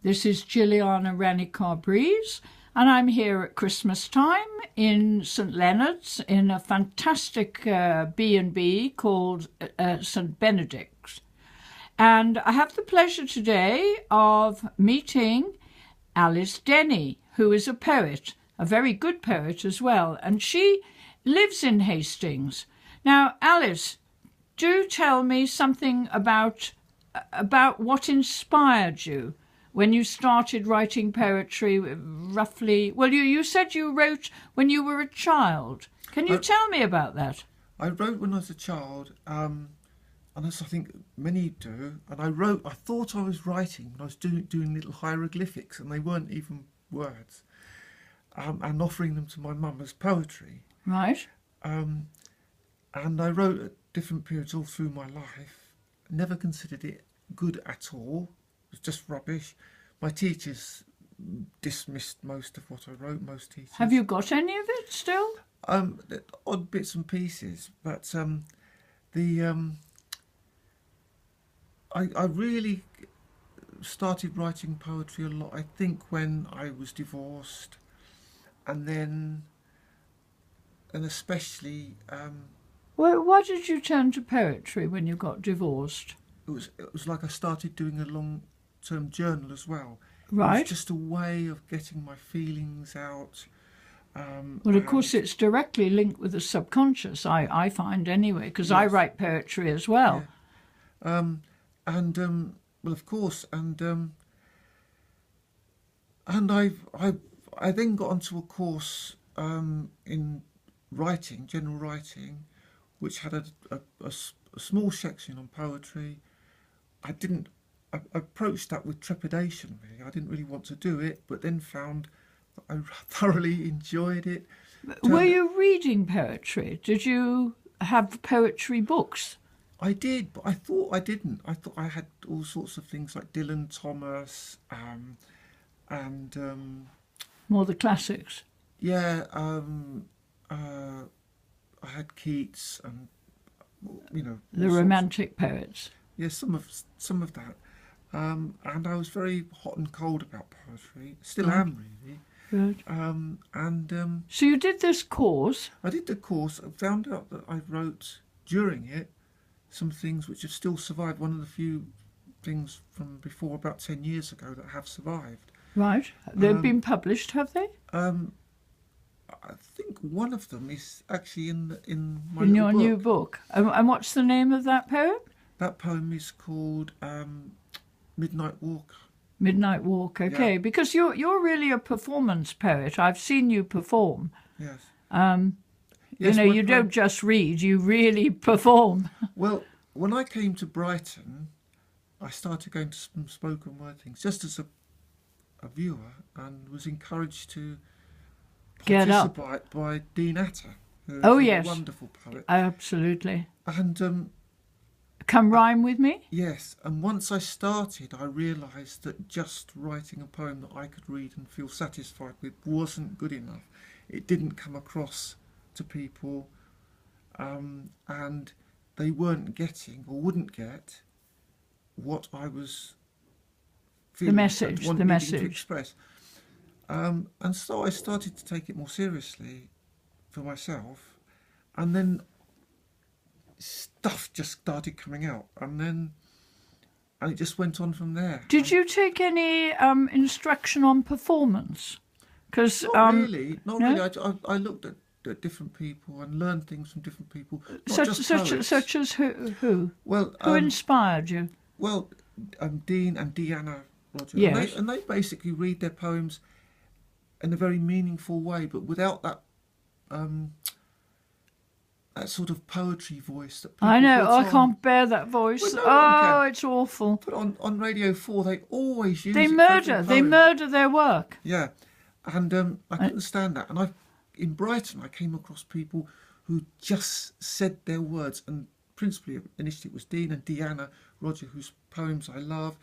This is Jilliana Ranicar-Breese, and I'm here at Christmas time in St Leonard's in a fantastic B&B called St Benedict's. And I have the pleasure today of meeting Alice Denny, who is a poet, a very good poet as well, and she lives in Hastings. Now, Alice, do tell me something about what inspired you when you started writing poetry, roughly. Well, you said you wrote when you were a child. Can you tell me about that? I wrote when I was a child, and as I think many do, and I thought I was writing when I was doing little hieroglyphics, and they weren't even words, and offering them to my mum as poetry. Right. And I wrote at different periods all through my life. Never considered it good at all. It was just rubbish. My teachers dismissed most of what I wrote, most teachers. Have you got any of it still? Odd bits and pieces, but I really started writing poetry a lot, I think, when I was divorced, and especially... Well, why did you turn to poetry when you got divorced? It was like I started doing a long-term journal as well. Right. It was just a way of getting my feelings out. Well, of course, it's directly linked with the subconscious, I find anyway, because yes. I write poetry as well. Yeah. Well, of course, and I then got onto a course in writing, general writing, which had a small section on poetry. I approached that with trepidation, really. I didn't really want to do it, but then found that I thoroughly enjoyed it. Were you reading poetry? Did you have poetry books? I did, but I thought I didn't. I thought I had all sorts of things like Dylan Thomas and... more the classics? Yeah, I had Keats and, the romantic poets. Yes, some of that. And I was very hot and cold about poetry. Still am, really. Good. So you did this course? I did the course. I found out that I wrote during it some things which have still survived. One of the few things from before about 10 years ago that have survived. Right. They've been published, have they? I think one of them is actually in my in your book. new book. And what's the name of that poem? That poem is called Midnight Walk. Midnight Walk, okay. Yeah. Because you're really a performance poet. I've seen you perform. Yes. Yes, you don't just read, you really perform. Well, when I came to Brighton, I started going to some spoken word things just as a viewer, and was encouraged to participate by Dean Atter, who is yes. a wonderful poet. Absolutely. And come rhyme with me? Yes, and once I started, I realised that just writing a poem that I could read and feel satisfied with wasn't good enough. It didn't come across to people, and they weren't getting or wouldn't get what I was feeling, the message to express. And so I started to take it more seriously for myself, and then stuff just started coming out, and it just went on from there. Did you take any instruction on performance? Because not really. I looked at different people and learned things from different people. Such as who? Well, who inspired you? Well, Dean and Deanna Roger. Yes. And they basically read their poems in a very meaningful way, but without that that sort of poetry voice that people I know, put I can't bear that voice. Well, no it's awful. But on Radio 4, they always use They murder their work. Yeah, and I couldn't stand that. And in Brighton, I came across people who just said their words, and principally, initially it was Dean and Deanna Roger, whose poems I love.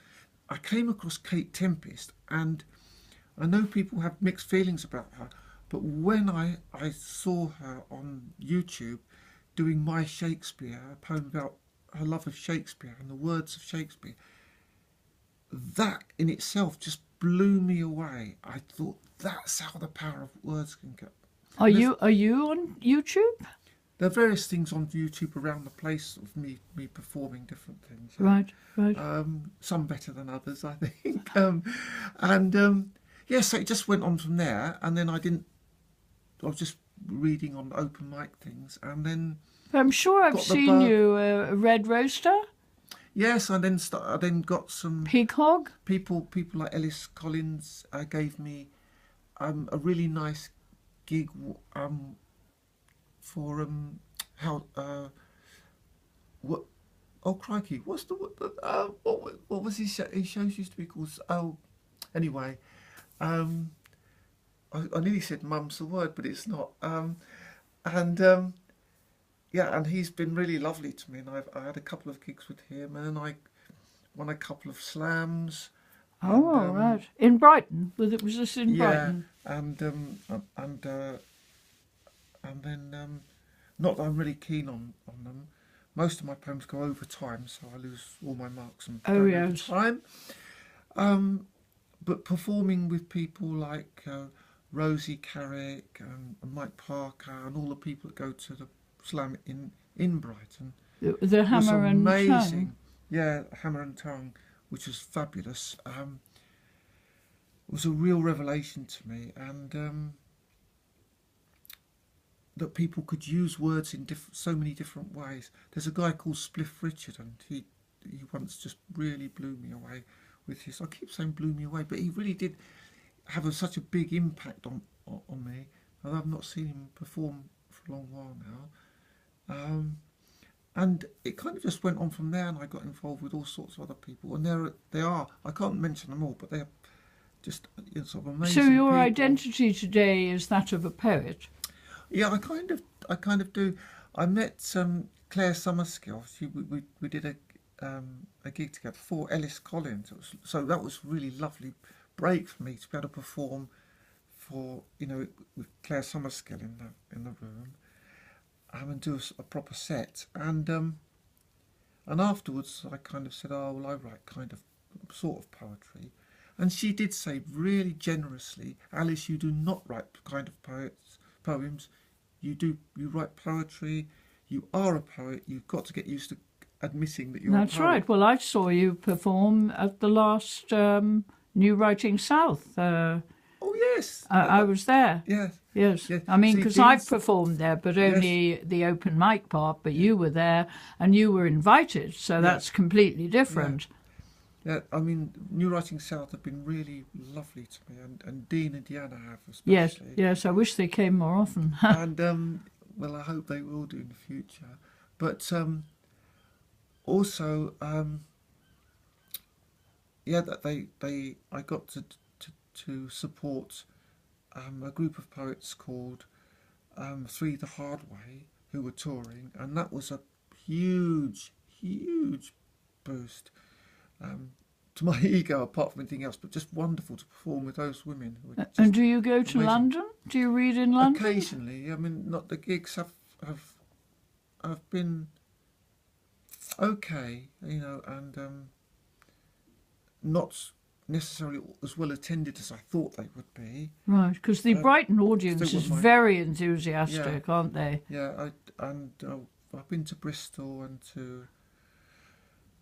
I came across Kate Tempest, and I know people have mixed feelings about her, but when I saw her on YouTube doing My Shakespeare, a poem about her love of Shakespeare and the words of Shakespeare, that in itself just blew me away. I thought that's how the power of words can go. Are you on YouTube? There are various things on YouTube around the place of me performing different things. Right, right. Some better than others, I think. So it just went on from there, and then I was just reading on open mic things, and then I'm sure I've seen you a Red Roaster. Yes, I then got some Pig Hog. People like Ellis Collins gave me a really nice gig for what? Oh crikey! What was his show? His shows used to be called. Oh, anyway, I nearly said "Mum's the word," but it's not. And he's been really lovely to me, and I had a couple of gigs with him, and then I won a couple of slams. Oh, right. In Brighton? Was this in Brighton? And then not that I'm really keen on them. Most of my poems go over time, so I lose all my marks and over time. But performing with people like Rosie Carrick and Mike Parker and all the people that go to the slam in Brighton, the Hammer and amazing. Tongue. Yeah, Hammer and Tongue, which was fabulous. It was a real revelation to me, and that people could use words in so many different ways. There's a guy called Spliff Richard, and he once just really blew me away with his. I keep saying blew me away, but he really did have such a big impact on me. And I've not seen him perform for a long while now. And it kind of just went on from there, and I got involved with all sorts of other people. And they are, I can't mention them all, but they're just sort of amazing. So your people. identity today is that of a poet? Yeah, I kind of do. I met Claire Summerskill. We did a gig together for Ellis Collins. So that was really lovely break for me to be able to perform for with Claire Summerskill in the room. And do a proper set, and afterwards I kind of said, oh well, I write kind of sort of poetry, and she did say really generously, Alice, you do not write kind of poems, you write poetry, you are a poet, you've got to get used to admitting that you're a poet. That's right. Well, I saw you perform at the last New Writing South. Oh yes, I was there. Yes. I mean, because I've performed there, but only the open mic part. But you were there, and you were invited, so that's completely different. Yeah, I mean, New Writing South have been really lovely to me, and Dean and Deanna have especially. Yes. I wish they came more often. And well, I hope they will do in the future. But also, that I got to support a group of poets called Three the Hard Way, who were touring, and that was a huge boost to my ego, apart from anything else, but just wonderful to perform with those women. And do you go to London? Do you read in London? Occasionally. I mean, not the gigs have been okay, and not necessarily as well attended as I thought they would be. Right, because the Brighton audience is very enthusiastic, aren't they? Yeah, I've been to Bristol and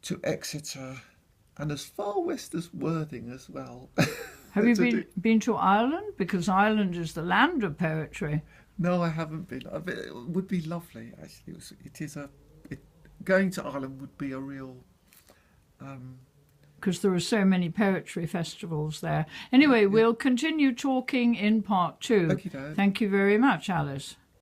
to Exeter, and as far west as Worthing as well. Have you been to Ireland? Because Ireland is the land of poetry. No, I haven't been. It would be lovely, actually. Going to Ireland would be a real... because there are so many poetry festivals there. Anyway, we'll continue talking in part 2. Okay, Thank you very much, Alice.